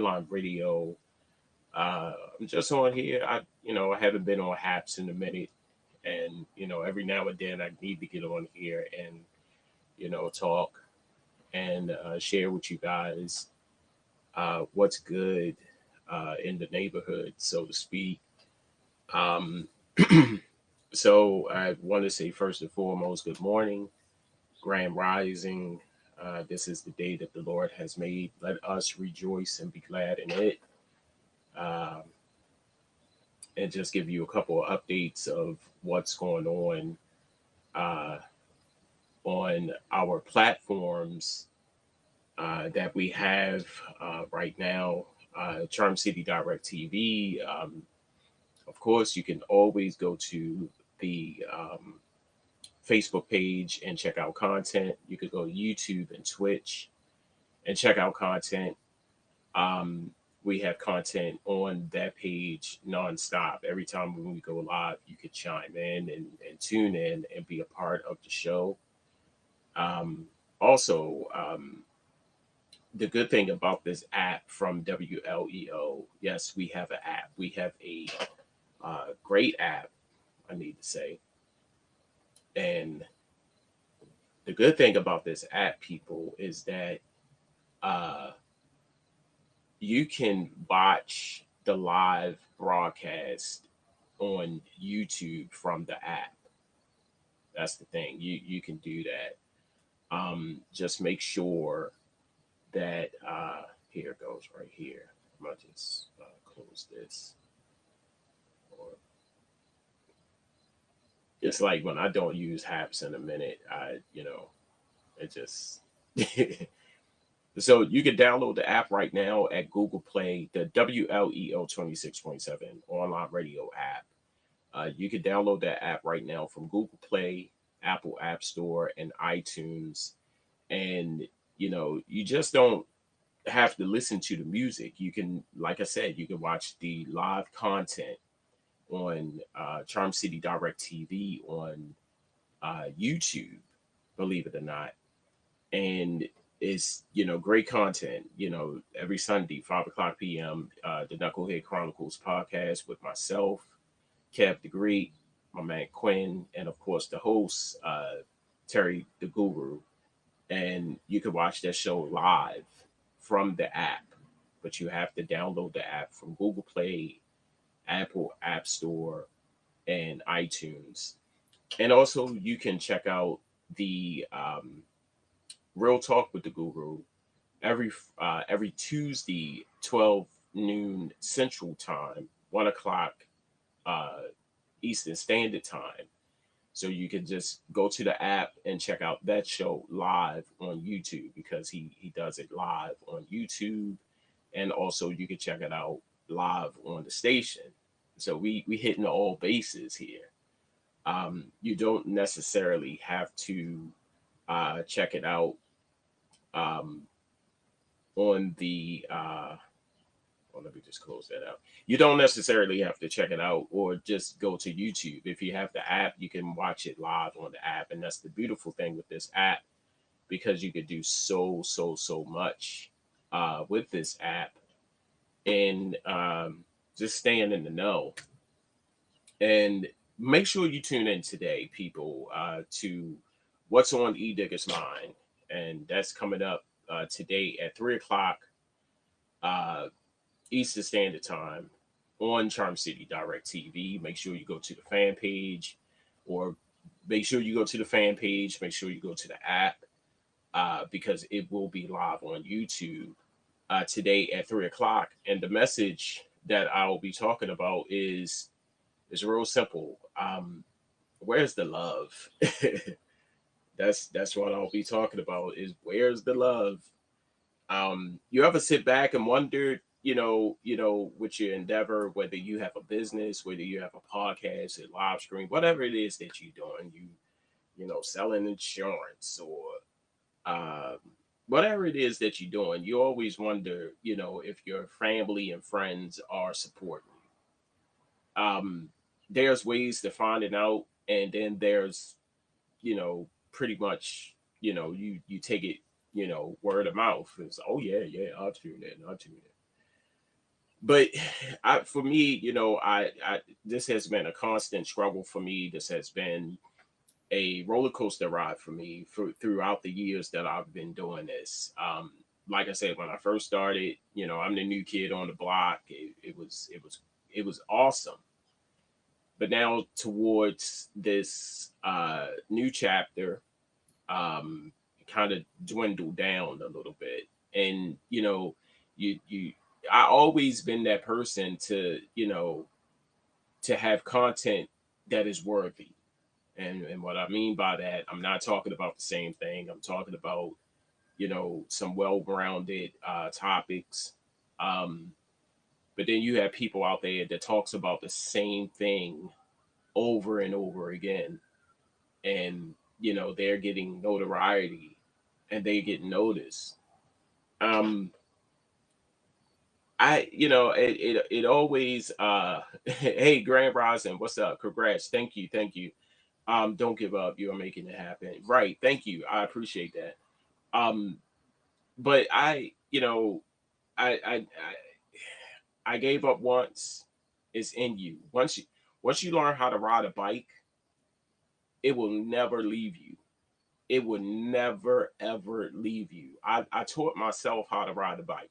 Line Radio. I'm just on here. I haven't been on Haps in a minute, and every now and then I need to get on here and talk and share with you guys what's good in the neighborhood, so to speak. Um, so I want to say first and foremost, good morning, grand rising. This is the day that the Lord has made. Let us rejoice and be glad in it. Um, and just give you a couple of updates of what's going uh, on our platforms that we have right now. Charm City Direct TV. Of course, you can always go to the Facebook page and check out content. You could go to YouTube and Twitch and check out content. Um, we have content on that page nonstop. Every time when we go live, you could chime in and tune in and be a part of the show. Um, also, the good thing about this app from WLEO, yes, we have an app. We have a great app, I need to say. And the good thing about this app, people, is that uh, you can watch the live broadcast on YouTube from the app. That's the thing. You can do that. Just make sure that here it goes right here. I'm gonna just close this. Or it's like when I don't use Haps in a minute, it just. So you can download the app right now at Google Play, the WLEO 26.7 online radio app. You can download that app right now from Google Play, Apple App Store, and iTunes. And you just don't have to listen to the music. You can, like I said, you can watch the live content on Charm City Direct TV on YouTube, believe it or not. And it's great content. Every Sunday, 5 o'clock p.m. The Knucklehead Chronicles podcast with myself, Kev the Greek, my man Quinn, and of course the host Terry the Guru. And you can watch that show live from the app, but you have to download the app from Google Play, Apple App Store, and iTunes. And also, you can check out the Real Talk with the Guru every Tuesday, 12 noon Central Time, 1 o'clock uh, Eastern Standard Time. So you can just go to the app and check out that show live on YouTube because he does it live on YouTube, and also you can check it out live on the station. So we hitting all bases here. You don't necessarily have to check it out um, on the well, let me just close that out. You don't necessarily have to check it out or just go to YouTube. If you have the app, you can watch it live on the app. And that's the beautiful thing with this app because you could do so much with this app and just staying in the know. And make sure you tune in today, people, to what's on E Digger's Mind. And that's coming up today at 3 o'clock uh, Eastern Standard Time on Charm City Direct TV. Make sure you go to the fan page, or make sure you go to the fan page. Make sure you go to the app because it will be live on YouTube today at 3 o'clock. And the message that I will be talking about is real simple. Where's the love? That's what I'll be talking about. Is where's the love? You ever sit back and wonder, with your endeavor, whether you have a business, whether you have a podcast, a live stream, whatever it is that you're doing, selling insurance or whatever it is that you're doing, you always wonder, if your family and friends are supporting you. There's ways to find it out, and then there's, pretty much, you take it, word of mouth. It's oh yeah, yeah, I'll tune in, I'll tune in. but for me, I this has been a constant struggle for me. This has been a roller coaster ride for me throughout the years that I've been doing this. Like I said, when I first started, I'm the new kid on the block. It was awesome. But now towards this new chapter, um, kind of dwindled down a little bit. And you I always been that person to have content that is worthy. And what I mean by that, I'm not talking about the same thing. I'm talking about, some well-rounded topics. Um, but then you have people out there that talks about the same thing over and over again. And, they're getting notoriety and they get noticed. Um, it always, hey, Grand Rising, what's up? Congrats. Thank you. Don't give up. You're making it happen. Right. Thank you. I appreciate that. Um, but I gave up once. It's in you. Once you learn how to ride a bike, it will never leave you. It will never ever leave you. I taught myself how to ride a bike.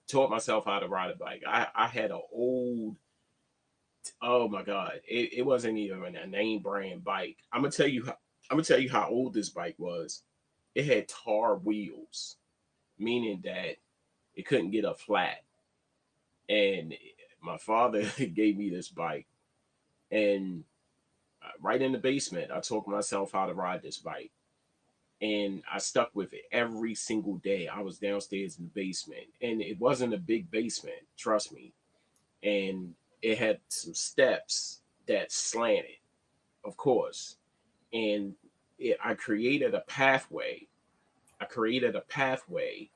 Taught myself how to ride a bike. I had an old, oh my god, it wasn't even a name brand bike. I'm gonna tell you how old this bike was. It had tar wheels, meaning that it couldn't get up flat. And my father gave me this bike, and right in the basement, I taught myself how to ride this bike, and I stuck with it every single day. I was downstairs in the basement, and it wasn't a big basement, trust me. And it had some steps that slanted, of course, and I created a pathway. I created a pathway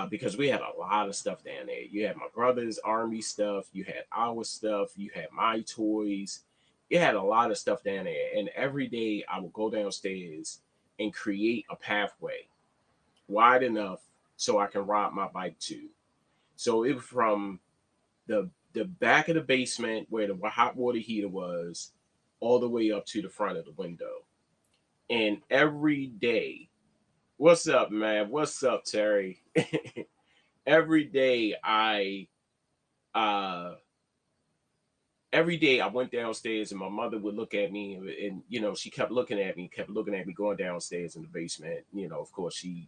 because we had a lot of stuff down there. You had my brother's army stuff, you had our stuff, you had my toys. You had a lot of stuff down there. And every day I would go downstairs and create a pathway wide enough so I can ride my bike to. So it was from the back of the basement where the hot water heater was all the way up to the front of the window. And every day, what's up, man? What's up, Terry? every day I uh every day I went downstairs and my mother would look at me and she kept looking at me going downstairs in the basement. Of course she,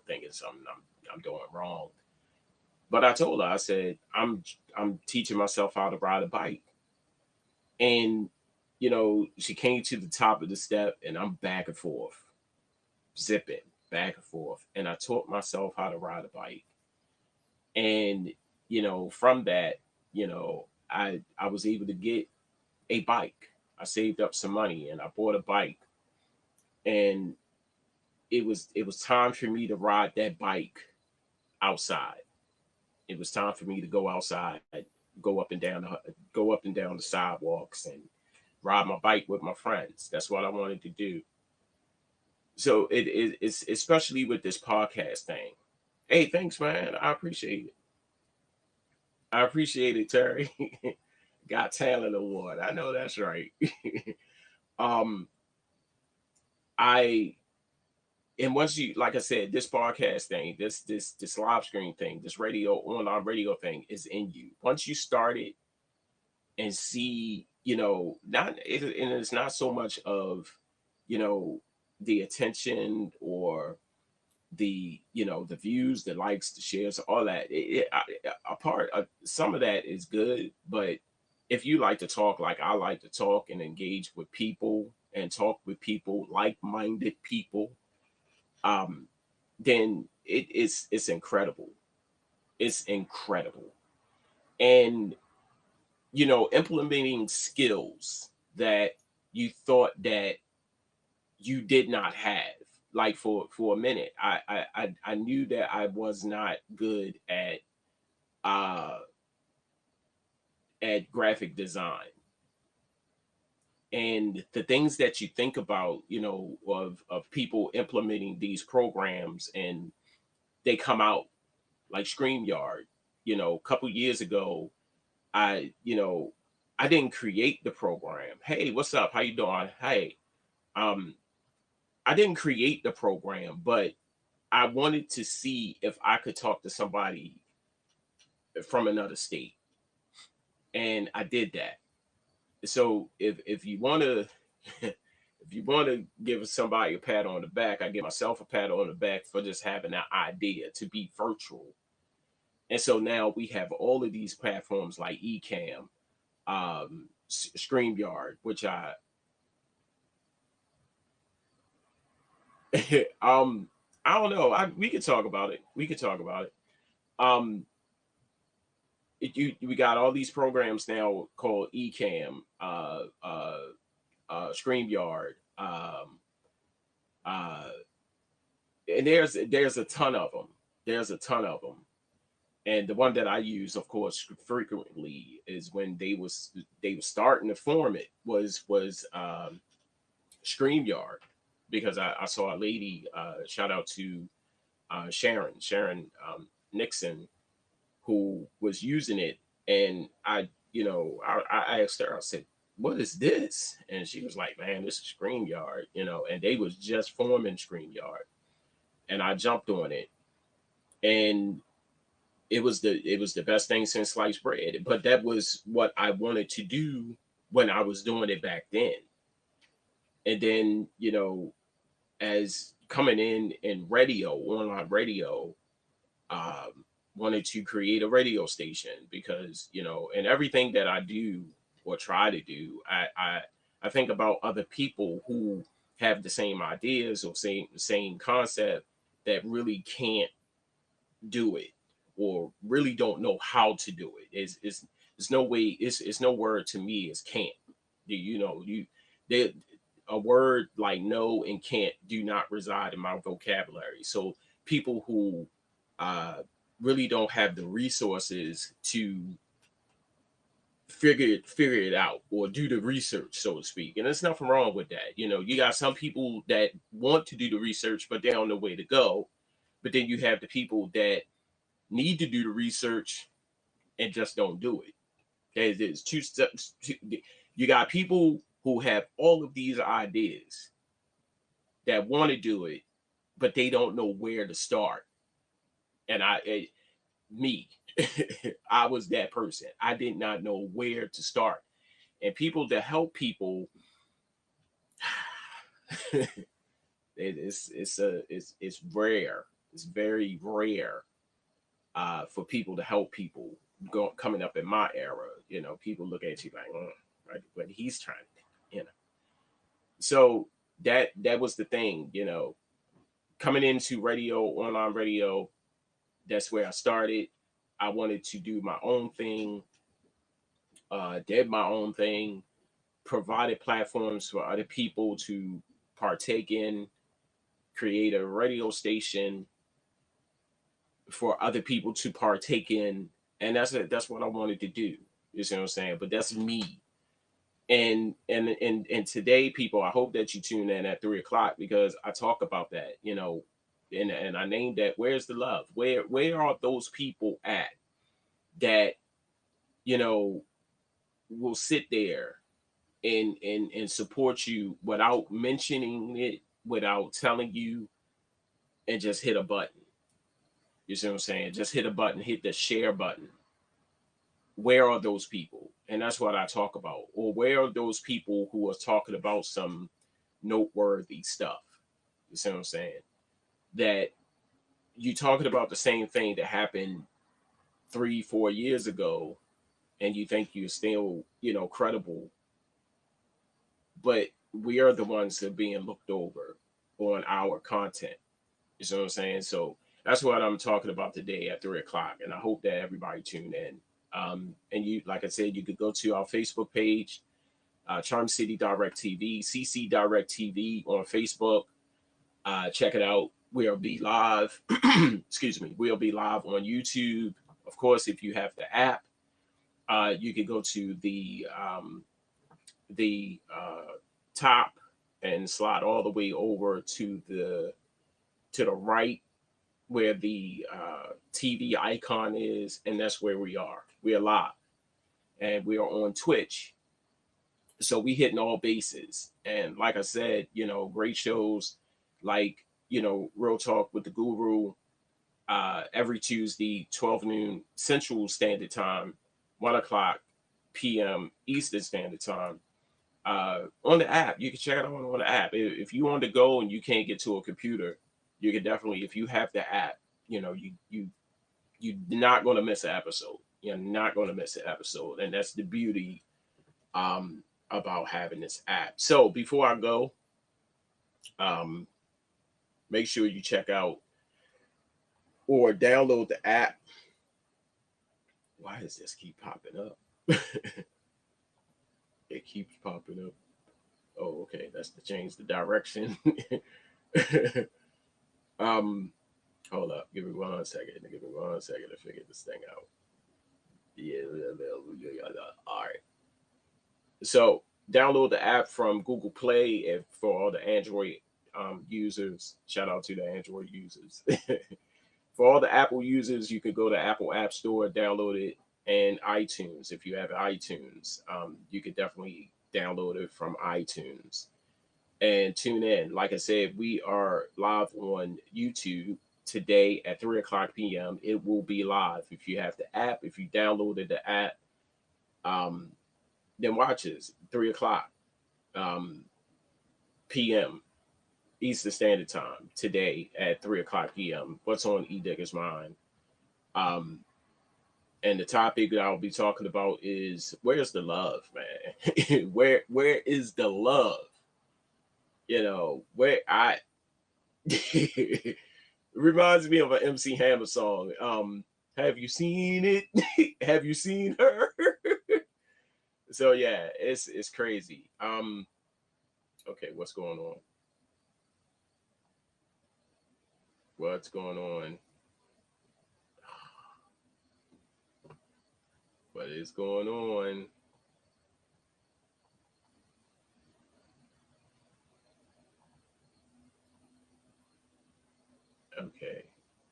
thinking something I'm doing wrong. But I told her, I said, I'm teaching myself how to ride a bike. And she came to the top of the step and I'm back and forth, zipping back and forth. And I taught myself how to ride a bike. And from that, I was able to get a bike. I saved up some money and I bought a bike. And it was time for me to ride that bike outside. It was time for me to go outside, go up and down the sidewalks and ride my bike with my friends. That's what I wanted to do. So it's especially with this podcast thing. Hey, thanks, man. I appreciate it. I appreciate it, Terry. Got Talent Award. I know that's right. um, I and once you, like I said, this podcast thing, this live stream thing, this online radio thing is in you. Once you start it and see, and it's not so much of, you know, the attention or the views, the likes, the shares, all that. A part of some of that is good, but if you like to talk like I like to talk and engage with people and talk with people, like-minded people, um, then it's incredible. It's incredible. And implementing skills that you thought that you did not have. Like for a minute, I knew that I was not good uh at graphic design. And the things that you think about, of people implementing these programs and they come out like StreamYard. a couple years ago, I, I didn't create the program. Hey, what's up? How you doing? Hey, um, I didn't create the program, but I wanted to see if I could talk to somebody from another state, and I did that. So if you want to if you want to give somebody a pat on the back, I give myself a pat on the back for just having that idea to be virtual. And so now we have all of these platforms like Ecamm, StreamYard, which um I don't know. We could talk about it. We could talk about it. Um, we got all these programs now called Ecamm, StreamYard, uh, and there's a ton of them. There's a ton of them. And the one that I use, of course, frequently is when they was starting to form it was StreamYard, because I saw a lady, shout out to Sharon Nixon, who was using it, and I asked her, I said, "What is this?" And she was like, "Man, this is StreamYard," and they was just forming StreamYard, and I jumped on it, and it was the best thing since sliced bread. But that was what I wanted to do when I was doing it back then. And then, as coming in radio, online radio, um, wanted to create a radio station, because, and everything that I do or try to do, I think about other people who have the same ideas or same concept that really can't do it, or really don't know how to do it. It's no way. It's no word to me is can't. They, a word like no and can't do not reside in my vocabulary. So people who uh, really don't have the resources to figure it out or do the research, so to speak. And there's nothing wrong with that. You got some people that want to do the research, but they don't know where to go. But then you have the people that need to do the research and just don't do it. There's two steps. You got people who have all of these ideas that want to do it, but they don't know where to start. And me, I was that person. I did not know where to start. And people that help people, it's rare. It's very rare for people to help people coming up in my era. People look at you like, right, but he's trying to, So that was the thing, coming into radio, online radio. That's where I started. I wanted to do my own thing, did my own thing, provided platforms for other people to partake in, create a radio station for other people to partake in, and that's what I wanted to do. You see what I'm saying? But that's me. And today, people, I hope that you tune in at 3 o'clock, because I talk about that. And I named that. Where's the love? Where are those people at that you know will sit there and support you without mentioning it, without telling you, and just hit a button? You see what I'm saying? Just hit a button, hit the share button. Where are those people? And that's what I talk about. Or where are those people who are talking about some noteworthy stuff? You see what I'm saying? That you talking about the same thing that happened 3, 4 years ago, and you think you're still, credible, but we are the ones that are being looked over on our content. You see what I'm saying? So that's what I'm talking about today at 3 o'clock, and I hope that everybody tune in. And you, like I said, you could go to our Facebook page, Charm City Direct TV, CC Direct TV on Facebook. Check it out. We'll be live. Excuse me. We'll be live on YouTube. Of course, if you have the app, you can go to the top and slide all the way over to the right, where the TV icon is, and that's where we are. We are live, and we are on Twitch. So we hitting all bases. And like I said, great shows like, Real Talk with the Guru, every Tuesday, 12 noon Central Standard Time, 1 o'clock p.m. Eastern Standard Time. On the app, you can check it out on the app. If you on the go and you can't get to a computer, you can definitely, if you have the app, you're not going to miss an episode. You're not going to miss an episode, and that's the beauty about having this app. So before I go, um, make sure you check out or download the app. Why does this keep popping up? It keeps popping up. Oh, okay. That's to change the direction. um, Hold up. Give me 1 second. Give me 1 second to figure this thing out. Yeah. All right. So download the app from Google Play, and for all the Android users. Shout out to the Android users. For all the Apple users, you could go to Apple App Store, download it, and iTunes. If you have iTunes, you could definitely download it from iTunes and tune in. Like I said, we are live on YouTube today at 3 o'clock p.m. It will be live. If you have the app, if you downloaded the app, um, then watch us 3 o'clock um, p.m. Eastern Standard Time today at 3 o'clock p.m. What's on E Digger's mind? Um, and the topic that I'll be talking about is, where's the love, man? where is the love? Where I it reminds me of an MC Hammer song. Have you seen it? Have you seen her? So yeah, it's crazy. Okay, what's going on? What's going on? What is going on? Okay,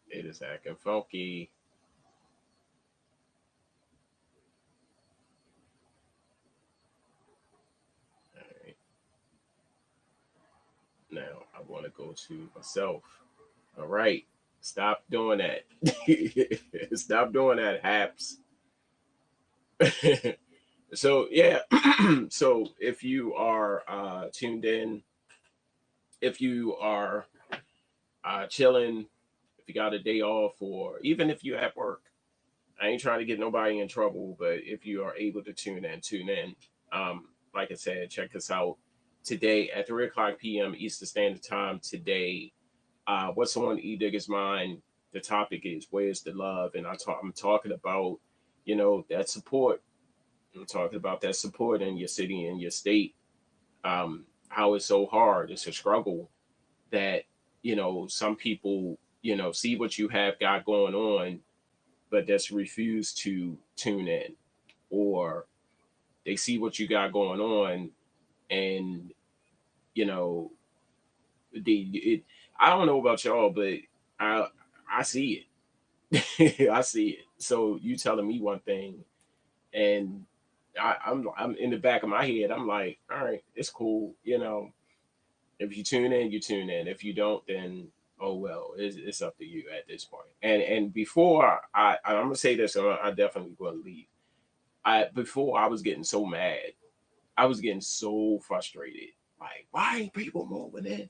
it is acting funky. All right, now I want to go to myself. All right, stop doing that. Stop doing that, Haps. So yeah, so if you are tuned in, if you are chilling, if you got a day off, or even if you at work, I ain't trying to get nobody in trouble, but if you are able to tune in, tune in. Like I said, check us out today at 3 o'clock p.m. Eastern Standard Time. Today, what's on E Digger's mind? The topic is, where's the love? And I'm talking about, that support. I'm talking about that support in your city and your state. How it's so hard. It's a struggle that, some people, see what you have got going on, but just refuse to tune in, or they see what you got going on, and you know I don't know about y'all, but I see it. I see it. So you telling me one thing, and I'm in the back of my head, I'm like, all right, it's cool. If you tune in, you tune in. If you don't, then oh well, it's up to you at this point. And before I'm gonna say this, I definitely gonna leave. Before I was getting so mad, I was getting so frustrated. Like, why ain't people moving in?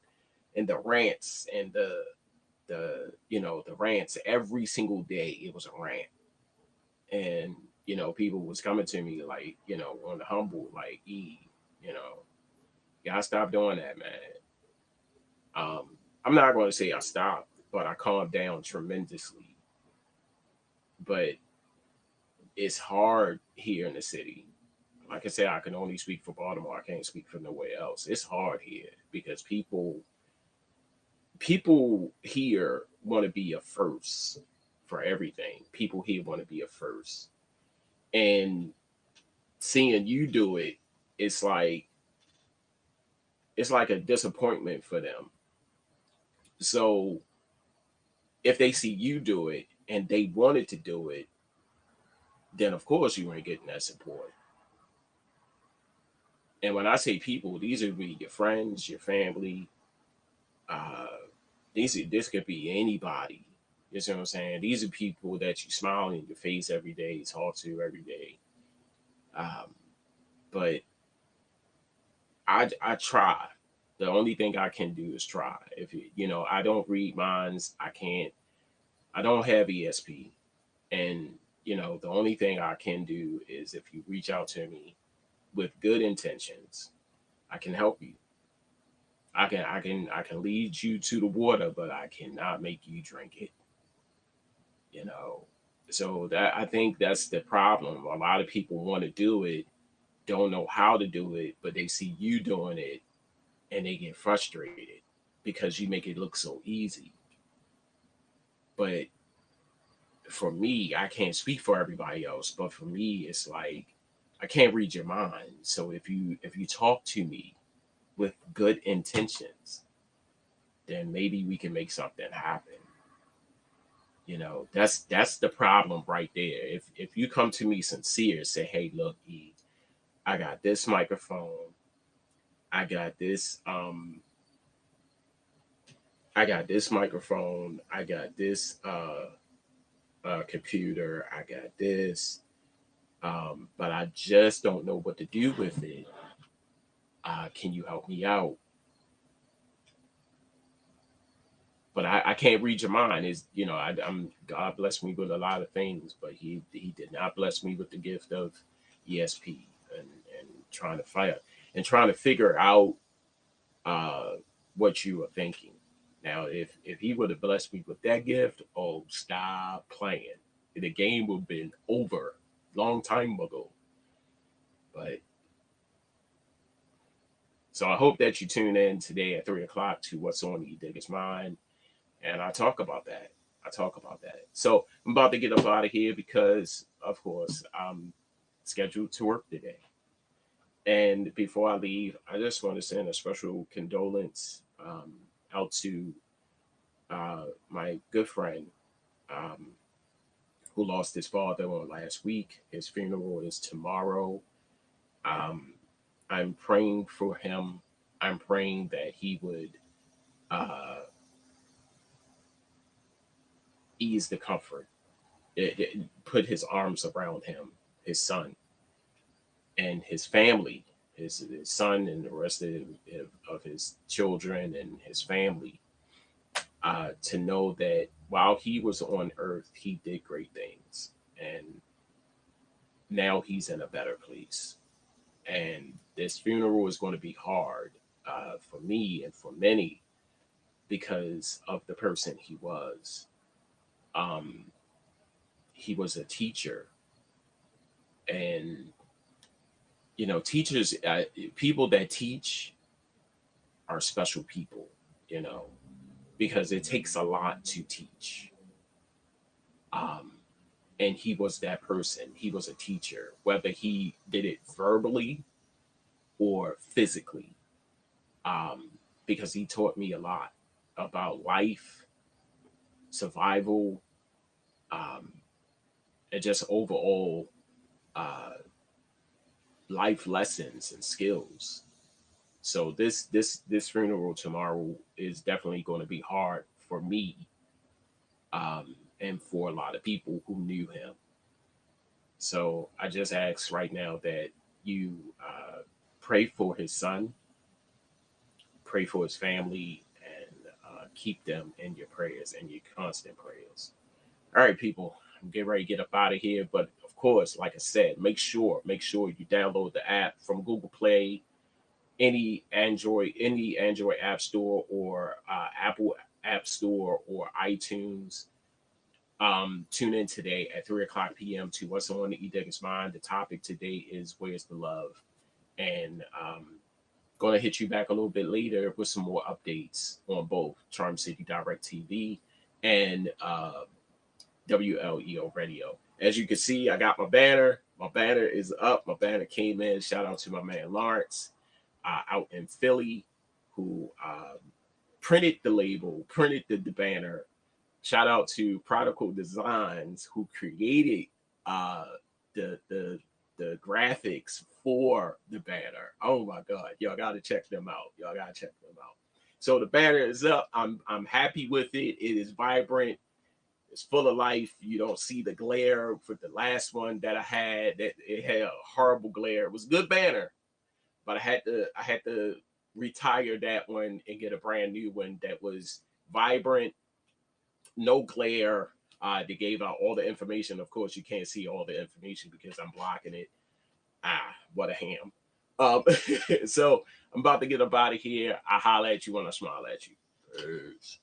And the rants and the rants every single day. It was a rant, and people was coming to me like, on the humble, like, you know, gotta stop doing that, man. I'm not going to say I stopped, but I calmed down tremendously. But it's hard here in the city. Like I said, I can only speak for Baltimore. I can't speak for nowhere else. It's hard here because people here want to be a first for everything. People here want to be a first. And seeing you do it, it's like it's like a disappointment for them. So If they see you do it and they wanted to do it, then of course you ain't getting that support. And when I say people, these are be your friends, your family. Uh, this could be anybody. You see what I'm saying? These are people that you smile in your face every day, talk to every day. Um, but I try. The only thing I can do is try. If I don't read minds, I can't. I don't have ESP, and the only thing I can do is if you reach out to me with good intentions, I can help you. I can lead you to the water, but I cannot make you drink it. You know, so that I think that's the problem. A lot of people want to do it, don't know how to do it, but they see you doing it and they get frustrated because you make it look so easy. But for me, I can't speak for everybody else, but for me, it's like I can't read your mind. So if you talk to me with good intentions, then maybe we can make something happen. That's the problem right there. If you come to me sincere, say, hey, look, E, I got this microphone, I got this I got this microphone, I got this computer, I got this, but I just don't know what to do with it. Can you help me out? But I can't read your mind. Is I'm God blessed me with a lot of things, but he did not bless me with the gift of ESP and trying to fight and trying to figure out uh, what you are thinking. Now, if he would have blessed me with that gift, oh, stop playing. The game would have been over long time ago. But so I hope that you tune in today at 3 o'clock to What's on the Digger's Mind, and I talk about that. I talk about that. So I'm about to get up out of here because, of course, I'm scheduled to work today. And before I leave, I just want to send a special condolence out to my good friend um, who lost his father on last week. His funeral is tomorrow. Um, I'm praying for him. I'm praying that he would uh, ease the comfort, put his arms around him, his son, and his family, his son, and the rest of his children and his family, to know that while he was on earth, he did great things. And now he's in a better place. And this funeral is going to be hard for me and for many because of the person he was. Um, he was a teacher, and teachers, people that teach are special people, you know, because it takes a lot to teach. Um, and he was that person. He was a teacher, whether he did it verbally or physically, um, because he taught me a lot about life, survival, um, and just overall uh, life lessons and skills. So this funeral tomorrow is definitely going to be hard for me, and for a lot of people who knew him. So I just ask right now that you pray for his son, pray for his family, and keep them in your prayers and your constant prayers. All right, people, I'm getting ready to get up out of here. But of course, like I said, make sure you download the app from Google Play, any Android app store, or Apple App Store, or iTunes. Tune in today at 3 o'clock p.m. to What's on the E Digger's Mind. The topic today is Where's the Love? And going to hit you back a little bit later with some more updates on both Charm City Direct TV and WLEO Radio. As you can see, I got my banner. My banner is up. My banner came in. Shout out to my man Lawrence out in Philly, who printed the label, printed the banner, Shout out to Prodigal Designs who created uh the graphics for the banner. Oh my god, y'all gotta check them out. Y'all gotta check them out. So the banner is up. I'm happy with it. It is vibrant. It's full of life. You don't see the glare for the last one that I had. That it had a horrible glare. It was a good banner, but I had to retire that one and get a brand new one that was vibrant, no glare. They gave out all the information. Of course, you can't see all the information because I'm blocking it. What a ham. Um, so I'm about to get up out of here. I holler at you when I smile at you. Peace.